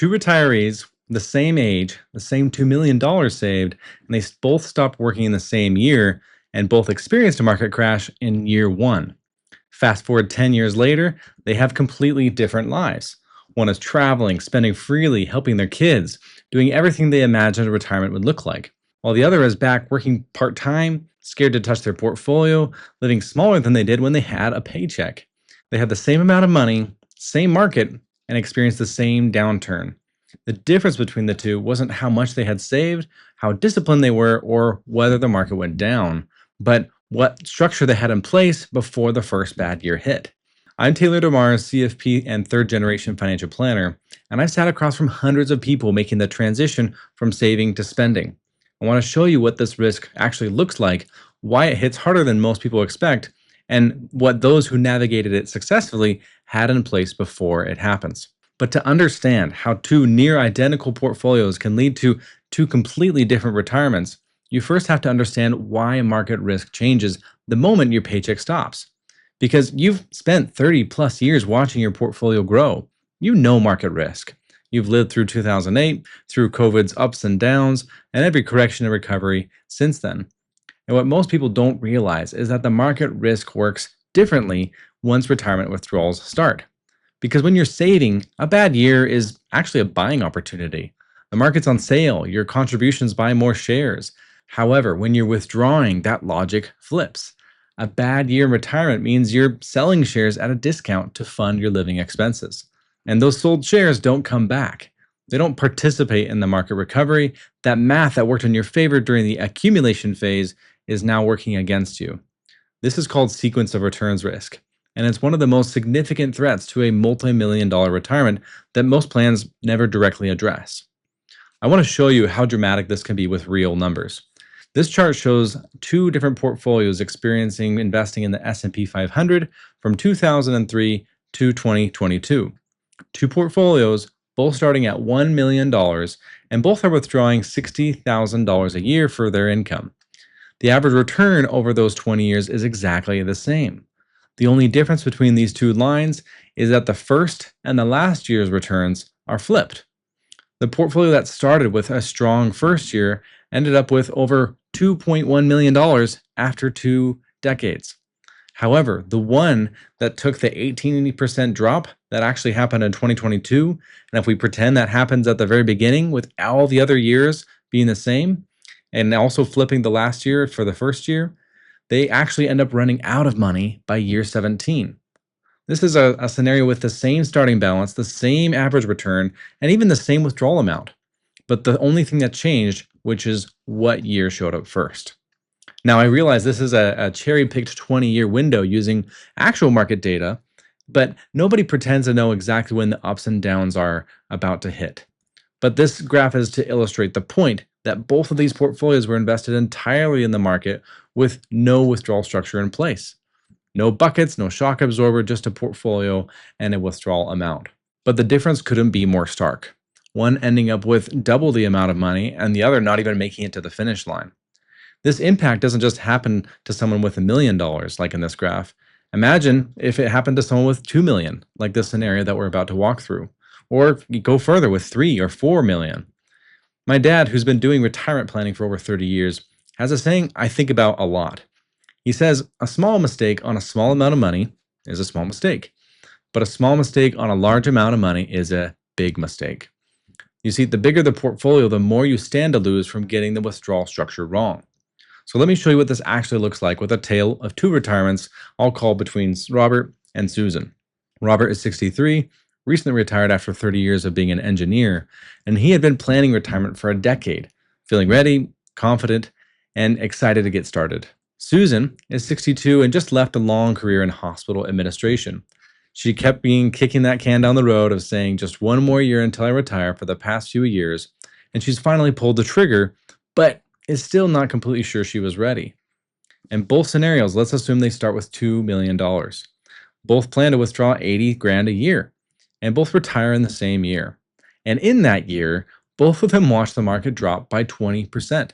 Two retirees, the same age, the same $2 million saved, and they both stopped working in the same year and both experienced a market crash in year one. Fast forward 10 years later, they have completely different lives. One is traveling, spending freely, helping their kids, doing everything they imagined a retirement would look like, while the other is back working part time, scared to touch their portfolio, living smaller than they did when they had a paycheck. They had the same amount of money, same market, and experienced the same downturn. The difference between the two wasn't how much they had saved, how disciplined they were, or whether the market went down, but what structure they had in place before the first bad year hit. I'm Taylor Demars, CFP and third generation financial planner, and I've sat across from hundreds of people making the transition from saving to spending. I want to show you what this risk actually looks like, why it hits harder than most people expect, and what those who navigated it successfully had in place before it happens. But to understand how two near identical portfolios can lead to two completely different retirements, you first have to understand why market risk changes the moment your paycheck stops. Because you've spent 30 plus years watching your portfolio grow. You know market risk. You've lived through 2008, through COVID's ups and downs, and every correction and recovery since then. And what most people don't realize is that the market risk works differently once retirement withdrawals start. Because when you're saving, a bad year is actually a buying opportunity. The market's on sale, your contributions buy more shares. However, when you're withdrawing, that logic flips. A bad year in retirement means you're selling shares at a discount to fund your living expenses. And those sold shares don't come back. They don't participate in the market recovery. That math that worked in your favor during the accumulation phase is now working against you. This is called sequence of returns risk, and it's one of the most significant threats to a multi-million-dollar retirement that most plans never directly address. I want to show you how dramatic this can be with real numbers. This chart shows two different portfolios experiencing investing in the S&P 500 from 2003 to 2022. Two portfolios, both starting at $1 million, and both are withdrawing $60,000 a year for their income. The average return over those 20 years is exactly the same. The only difference between these two lines is that the first and the last year's returns are flipped. The portfolio that started with a strong first year ended up with over $2.1 million after 2 decades. However, the one that took the 18% drop that actually happened in 2022, and if we pretend that happens at the very beginning with all the other years being the same, and also flipping the last year for the first year, they actually end up running out of money by year 17. This is a scenario with the same starting balance, the same average return, and even the same withdrawal amount. But the only thing that changed, which is what year showed up first. Now, I realize this is a cherry-picked 20-year window using actual market data, but nobody pretends to know exactly when the ups and downs are about to hit. But this graph is to illustrate the point that both of these portfolios were invested entirely in the market with no withdrawal structure in place. No buckets, no shock absorber, just a portfolio and a withdrawal amount. But the difference couldn't be more stark. One ending up with double the amount of money and the other not even making it to the finish line. This impact doesn't just happen to someone with $1 million, like in this graph. Imagine if it happened to someone with 2 million, like this scenario that we're about to walk through. Or you go further with 3 or 4 million. My dad, who's been doing retirement planning for over 30 years, has a saying I think about a lot. He says, a small mistake on a small amount of money is a small mistake, but a small mistake on a large amount of money is a big mistake. You see, the bigger the portfolio, the more you stand to lose from getting the withdrawal structure wrong. So let me show you what this actually looks like with a tale of two retirements, all called between Robert and Susan. Robert is 63, recently retired after 30 years of being an engineer, and he had been planning retirement for a decade, feeling ready, confident, and excited to get started. Susan is 62 and just left a long career in hospital administration. She kept kicking that can down the road of saying just one more year until I retire for the past few years, and she's finally pulled the trigger, but is still not completely sure she was ready. In both scenarios, let's assume they start with $2 million. Both plan to withdraw 80 grand a year, and both retire in the same year. And in that year, both of them watch the market drop by 20%,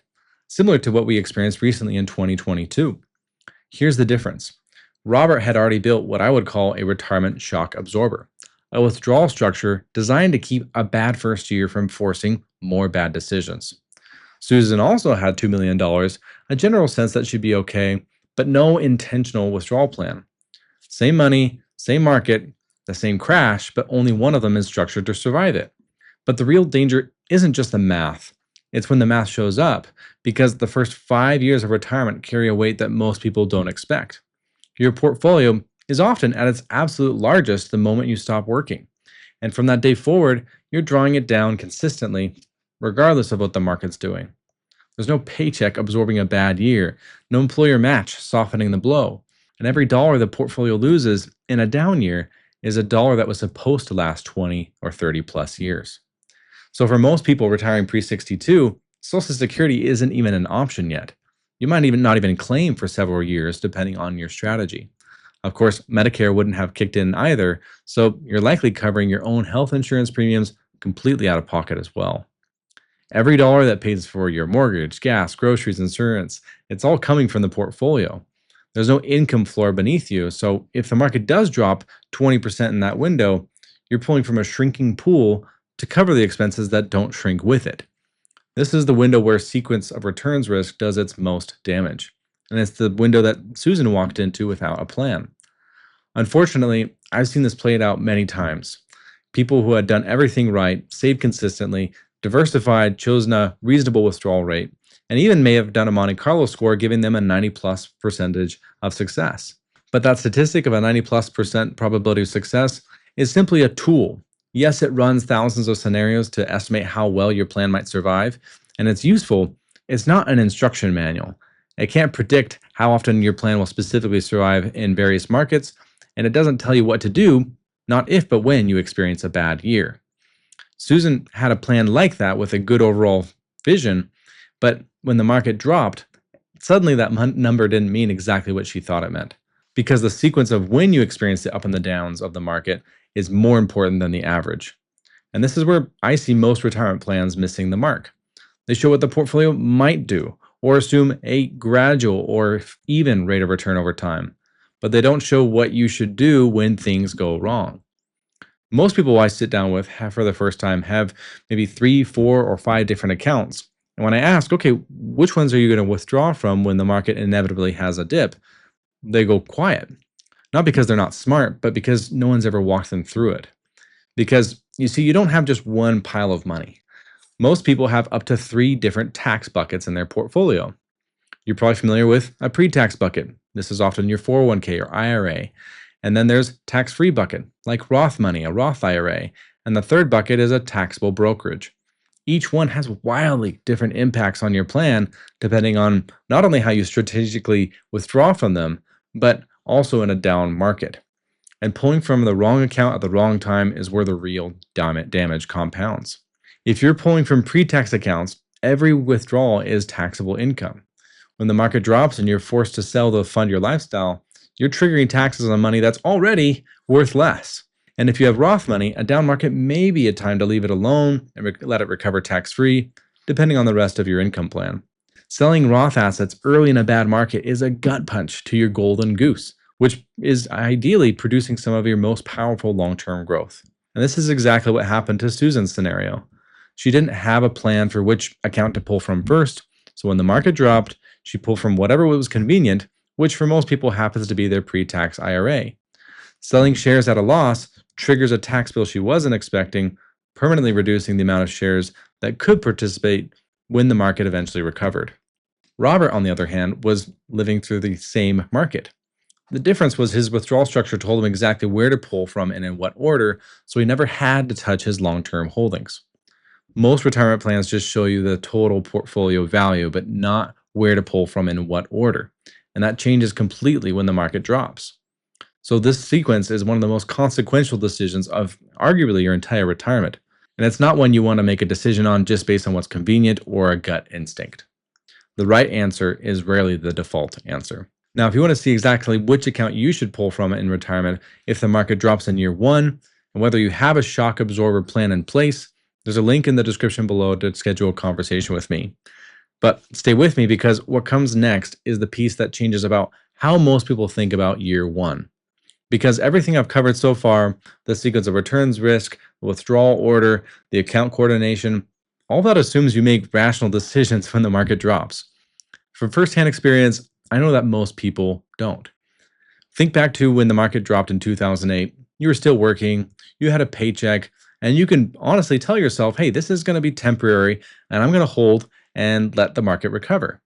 similar to what we experienced recently in 2022. Here's the difference. Robert had already built what I would call a retirement shock absorber, a withdrawal structure designed to keep a bad first year from forcing more bad decisions. Susan also had $2 million, a general sense that she'd be okay, but no intentional withdrawal plan. Same money, same market, the same crash, but only one of them is structured to survive it. But the real danger isn't just the math, it's when the math shows up, because the first 5 years of retirement carry a weight that most people don't expect. Your portfolio is often at its absolute largest the moment you stop working. And from that day forward, you're drawing it down consistently, regardless of what the market's doing. There's no paycheck absorbing a bad year, no employer match softening the blow. And every dollar the portfolio loses in a down year is a dollar that was supposed to last 20 or 30 plus years. So for most people retiring pre-62, Social Security isn't even an option yet. You might even not even claim for several years depending on your strategy. Of course, Medicare wouldn't have kicked in either, so you're likely covering your own health insurance premiums completely out of pocket as well. Every dollar that pays for your mortgage, gas, groceries, insurance, it's all coming from the portfolio. There's no income floor beneath you, so if the market does drop 20% in that window, you're pulling from a shrinking pool to cover the expenses that don't shrink with it. This is the window where sequence of returns risk does its most damage. And it's the window that Susan walked into without a plan. Unfortunately, I've seen this played out many times. People who had done everything right, saved consistently, diversified, chosen a reasonable withdrawal rate, and even may have done a Monte Carlo score giving them a 90 plus percentage of success. But that statistic of a 90 plus percent probability of success is simply a tool. Yes, it runs thousands of scenarios to estimate how well your plan might survive, and it's useful. It's not an instruction manual. It can't predict how often your plan will specifically survive in various markets, and it doesn't tell you what to do, not if but when you experience a bad year. Susan had a plan like that with a good overall vision, but when the market dropped, suddenly that number didn't mean exactly what she thought it meant. Because the sequence of when you experience the up and the downs of the market is more important than the average. And this is where I see most retirement plans missing the mark. They show what the portfolio might do, or assume a gradual or even rate of return over time, but they don't show what you should do when things go wrong. Most people I sit down with for the first time have maybe 3, 4, or 5 different accounts. And when I ask, okay, which ones are you going to withdraw from when the market inevitably has a dip? They go quiet. Not because they're not smart, but because no one's ever walked them through it. Because you see, you don't have just one pile of money. Most people have up to 3 different tax buckets in their portfolio. You're probably familiar with a pre-tax bucket. This is often your 401k or IRA. And then there's tax-free bucket, like Roth money, a Roth IRA. And the third bucket is a taxable brokerage. Each one has wildly different impacts on your plan, depending on not only how you strategically withdraw from them, but also in a down market. And pulling from the wrong account at the wrong time is where the real damage compounds. If you're pulling from pre-tax accounts, every withdrawal is taxable income. When the market drops and you're forced to sell to fund your lifestyle, you're triggering taxes on money that's already worth less. And if you have Roth money, a down market may be a time to leave it alone and let it recover tax-free, depending on the rest of your income plan. Selling Roth assets early in a bad market is a gut punch to your golden goose, which is ideally producing some of your most powerful long-term growth. And this is exactly what happened to Susan's scenario. She didn't have a plan for which account to pull from first, so when the market dropped, she pulled from whatever was convenient, which for most people happens to be their pre-tax IRA. Selling shares at a loss triggers a tax bill she wasn't expecting, permanently reducing the amount of shares that could participate when the market eventually recovered. Robert, on the other hand, was living through the same market. The difference was his withdrawal structure told him exactly where to pull from and in what order, so he never had to touch his long-term holdings. Most retirement plans just show you the total portfolio value, but not where to pull from and in what order. And that changes completely when the market drops. So this sequence is one of the most consequential decisions of arguably your entire retirement. And it's not one you want to make a decision on just based on what's convenient or a gut instinct. The right answer is rarely the default answer. Now, if you want to see exactly which account you should pull from in retirement if the market drops in year 1, and whether you have a shock absorber plan in place, there's a link in the description below to schedule a conversation with me. But stay with me because what comes next is the piece that changes about how most people think about year 1. Because everything I've covered so far, the sequence of returns risk, the withdrawal order, the account coordination, all that assumes you make rational decisions when the market drops. From firsthand experience, I know that most people don't. Think back to when the market dropped in 2008. You were still working, you had a paycheck, and you can honestly tell yourself, hey, this is going to be temporary, and I'm going to hold and let the market recover.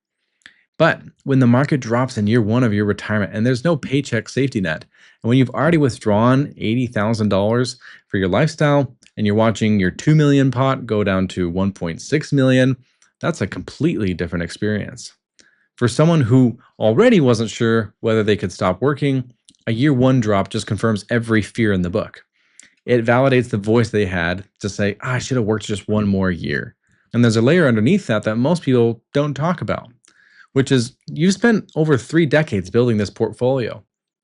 But when the market drops in year one of your retirement and there's no paycheck safety net, and when you've already withdrawn $80,000 for your lifestyle and you're watching your 2 million pot go down to 1.6 million, that's a completely different experience. For someone who already wasn't sure whether they could stop working, a year one drop just confirms every fear in the book. It validates the voice they had to say, I should have worked just one more year. And there's a layer underneath that most people don't talk about, which is you've spent over 3 decades building this portfolio.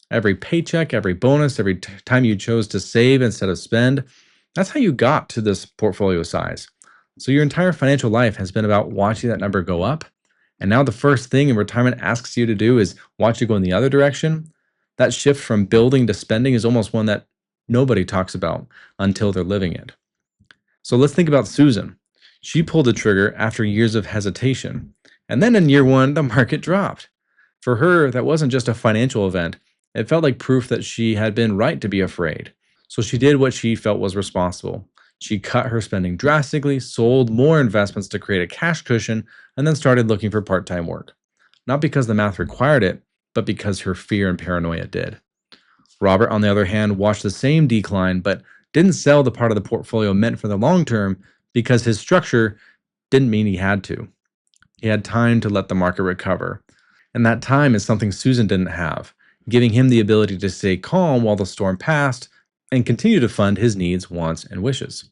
Every paycheck, every bonus, every time you chose to save instead of spend, that's how you got to this portfolio size. So your entire financial life has been about watching that number go up. And now the first thing in retirement asks you to do is watch you go in the other direction. That shift from building to spending is almost one that nobody talks about until they're living it. So let's think about Susan. She pulled the trigger after years of hesitation. And then in year one, the market dropped. For her, that wasn't just a financial event. It felt like proof that she had been right to be afraid. So she did what she felt was responsible. She cut her spending drastically, sold more investments to create a cash cushion, and then started looking for part time work. Not because the math required it, but because her fear and paranoia did. Robert, on the other hand, watched the same decline, but didn't sell the part of the portfolio meant for the long term because his structure didn't mean he had to. He had time to let the market recover. And that time is something Susan didn't have, giving him the ability to stay calm while the storm passed and continue to fund his needs, wants, and wishes.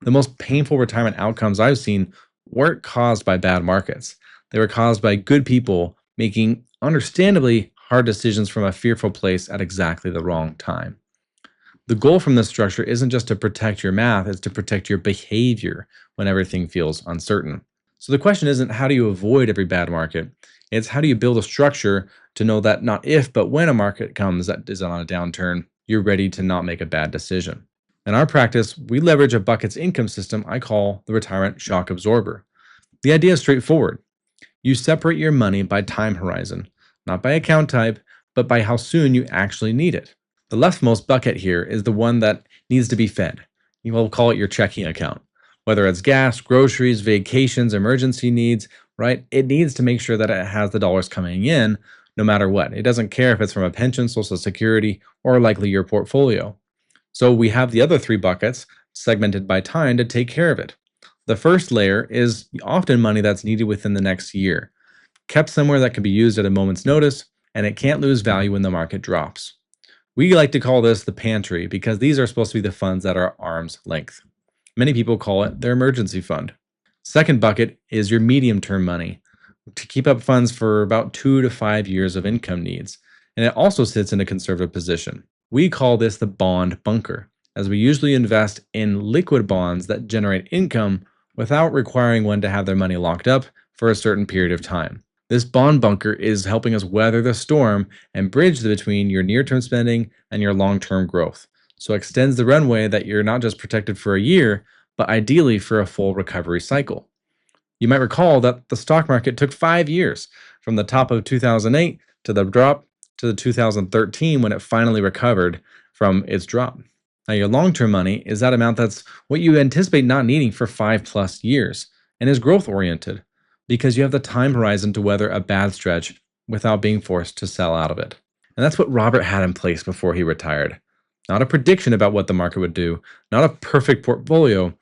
The most painful retirement outcomes I've seen weren't caused by bad markets. They were caused by good people making understandably hard decisions from a fearful place at exactly the wrong time. The goal from this structure isn't just to protect your math, it's to protect your behavior when everything feels uncertain. So the question isn't how do you avoid every bad market? It's how do you build a structure to know that not if, but when a market comes that is on a downturn, you're ready to not make a bad decision. In our practice, we leverage a buckets income system I call the retirement shock absorber. The idea is straightforward. You separate your money by time horizon, not by account type, but by how soon you actually need it. The leftmost bucket here is the one that needs to be fed. You will call it your checking account. Whether it's gas, groceries, vacations, emergency needs, right? It needs to make sure that it has the dollars coming in no matter what. It doesn't care if it's from a pension, social security, or likely your portfolio. So we have the other three buckets segmented by time to take care of it. The first layer is often money that's needed within the next year, kept somewhere that can be used at a moment's notice, and it can't lose value when the market drops. We like to call this the pantry because these are supposed to be the funds that are arm's length. Many people call it their emergency fund. Second bucket is your medium term money to keep up funds for about 2 to 5 years of income needs, and it also sits in a conservative position. We call this the bond bunker, as we usually invest in liquid bonds that generate income without requiring one to have their money locked up for a certain period of time. This bond bunker is helping us weather the storm and bridge between your near-term spending and your long-term growth. So it extends the runway that you're not just protected for a year, but ideally for a full recovery cycle. You might recall that the stock market took 5 years from the top of 2008 to the drop to the 2013 when it finally recovered from its drop. Now, your long term money is that amount that's what you anticipate not needing for 5+ years and is growth oriented because you have the time horizon to weather a bad stretch without being forced to sell out of it. And that's what Robert had in place before he retired. Not a prediction about what the market would do, not a perfect portfolio,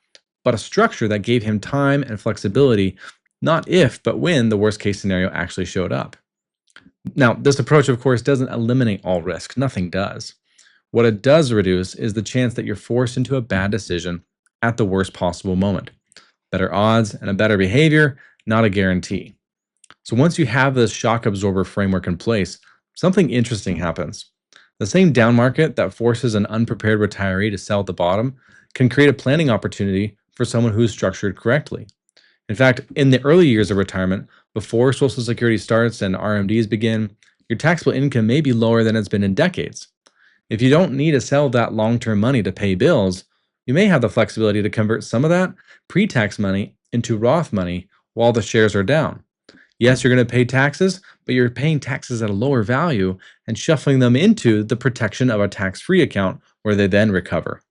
but a structure that gave him time and flexibility, not if, but when the worst case scenario actually showed up. Now, this approach, of course, doesn't eliminate all risk. Nothing does. What it does reduce is the chance that you're forced into a bad decision at the worst possible moment. Better odds and a better behavior, not a guarantee. So once you have this shock absorber framework in place, something interesting happens. The same down market that forces an unprepared retiree to sell at the bottom can create a planning opportunity for someone who's structured correctly. In fact, in the early years of retirement, before Social Security starts and RMDs begin, your taxable income may be lower than it's been in decades. If you don't need to sell that long term money to pay bills, you may have the flexibility to convert some of that pre tax money into Roth money while the shares are down. Yes, you're going to pay taxes, but you're paying taxes at a lower value and shuffling them into the protection of a tax free account where they then recover.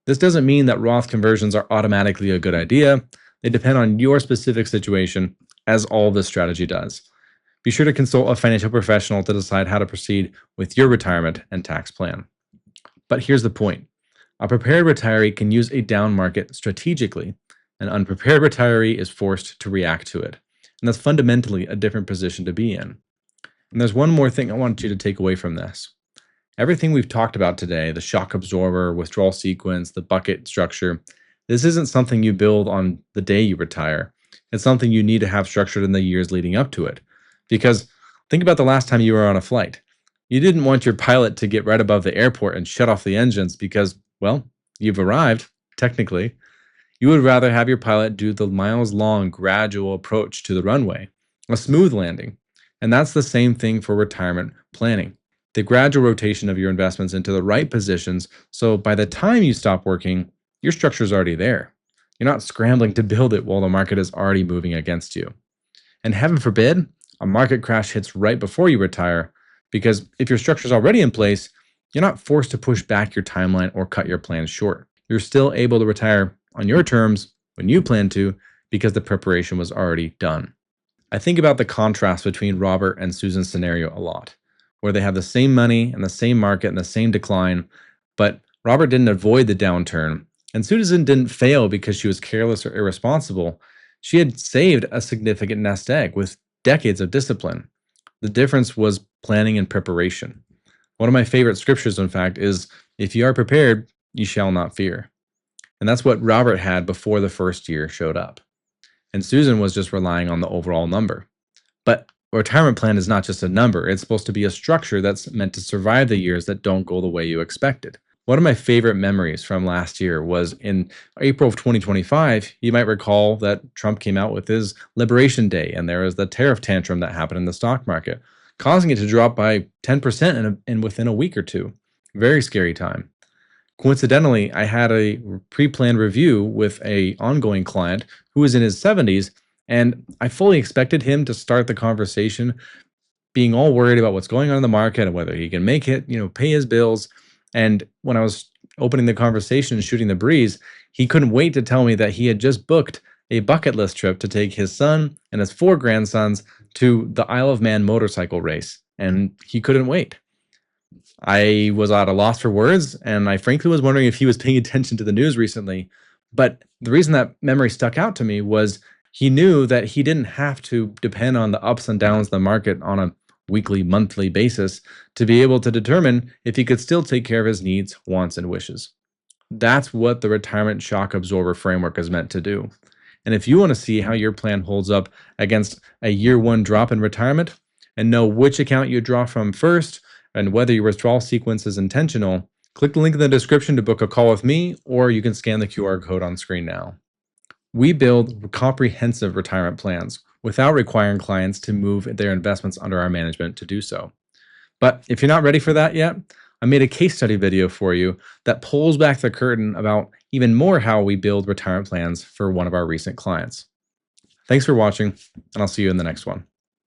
This doesn't mean that Roth conversions are automatically a good idea. They depend on your specific situation, as all this strategy does. Be sure to consult a financial professional to decide how to proceed with your retirement and tax plan. But here's the point: a prepared retiree can use a down market strategically. An unprepared retiree is forced to react to it. And that's fundamentally a different position to be in. And there's one more thing I want you to take away from this. Everything we've talked about today, the shock absorber, withdrawal sequence, the bucket structure, this isn't something you build on the day you retire. It's something you need to have structured in the years leading up to it. Because think about the last time you were on a flight. You didn't want your pilot to get right above the airport and shut off the engines because, well, you've arrived, technically. You would rather have your pilot do the miles long gradual approach to the runway, a smooth landing. And that's the same thing for retirement planning. The gradual rotation of your investments into the right positions, so by the time you stop working, your structure is already there. You're not scrambling to build it while the market is already moving against you. And heaven forbid, a market crash hits right before you retire, because if your structure is already in place, you're not forced to push back your timeline or cut your plans short. You're still able to retire on your terms when you plan to, because the preparation was already done. I think about the contrast between Robert and Susan's scenario a lot, where they have the same money and the same market and the same decline, but Robert didn't avoid the downturn, and Susan didn't fail because she was careless or irresponsible. She had saved a significant nest egg with decades of discipline. The difference was planning and preparation. One of my favorite scriptures, in fact, is, "If you are prepared, you shall not fear." And that's what Robert had before the first year showed up. And Susan was just relying on the overall number. But a retirement plan is not just a number, it's supposed to be a structure that's meant to survive the years that don't go the way you expected. One of my favorite memories from last year was in April of 2025. You might recall that Trump came out with his Liberation Day, and there was the tariff tantrum that happened in the stock market, causing it to drop by 10% in within a week or two. Very scary time. Coincidentally, I had a pre-planned review with a ongoing client who was in his 70s, and I fully expected him to start the conversation being all worried about what's going on in the market and whether he can make it, pay his bills. And when I was opening the conversation and shooting the breeze, he couldn't wait to tell me that he had just booked a bucket list trip to take his son and his 4 grandsons to the Isle of Man motorcycle race, and he couldn't wait. I was at a loss for words, and I frankly was wondering if he was paying attention to the news recently. But the reason that memory stuck out to me was he knew that he didn't have to depend on the ups and downs of the market on a weekly, monthly basis to be able to determine if he could still take care of his needs, wants, and wishes. That's what the retirement shock absorber framework is meant to do. And if you want to see how your plan holds up against a year one drop in retirement and know which account you draw from first and whether your withdrawal sequence is intentional, click the link in the description to book a call with me, or you can scan the QR code on screen now. We build comprehensive retirement plans without requiring clients to move their investments under our management to do so. But if you're not ready for that yet, I made a case study video for you that pulls back the curtain about even more how we build retirement plans for one of our recent clients. Thanks for watching, and I'll see you in the next one.